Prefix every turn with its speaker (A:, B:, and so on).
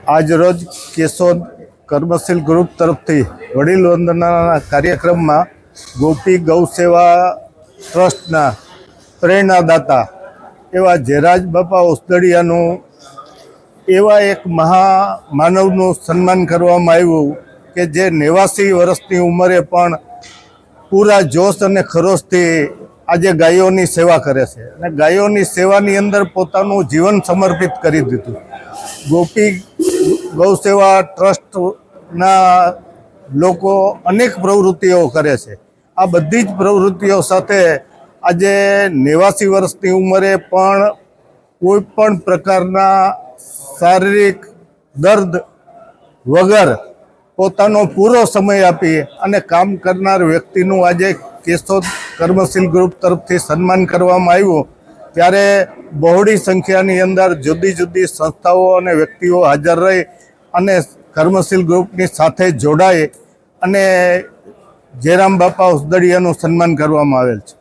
A: આજરોજ કેશોદ કર્મશીલ ગ્રુપ તરફથી વડીલ વંદનાના કાર્યક્રમમાં ગોપી ગૌ સેવા ટ્રસ્ટના પ્રેરણાદાતા એવા જયરાજ બાપા ઓસદડિયાનું એવા એક મહામાનવનું સન્માન કરવામાં આવ્યું કે જે 89 વર્ષની ઉંમરે પણ પૂરા જોશ અને ખરોશથી આજે ગાયોની સેવા કરે છે અને ગાયોની સેવાની અંદર પોતાનું જીવન સમર્પિત કરી દીધું। ગોપી ગૌ સેવા ટ્રસ્ટના લોકો અનેક પ્રવૃત્તિઓ કરે છે। આ બધી જ પ્રવૃત્તિઓ સાથે આજે 89 વર્ષની ઉંમરે પણ કોઈ પણ પ્રકારના શારીરિક દર્દ વગર પોતાનો પૂરો સમય આપી અને કામ કરનાર વ્યક્તિનું આજે કેશોદ કર્મશીલ ગ્રુપ તરફથી સન્માન કરવામાં આવ્યું। ત્યારે બહોળી સંખ્યાની અંદર જુદી જુદી સંસ્થાઓ અને વ્યક્તિઓ હાજર રહી અને કર્મશીલ ગ્રુપની સાથે જોડાઈ અને જયરામ બાપા ઓસદડિયાનું સન્માન કરવામાં આવેલ છે।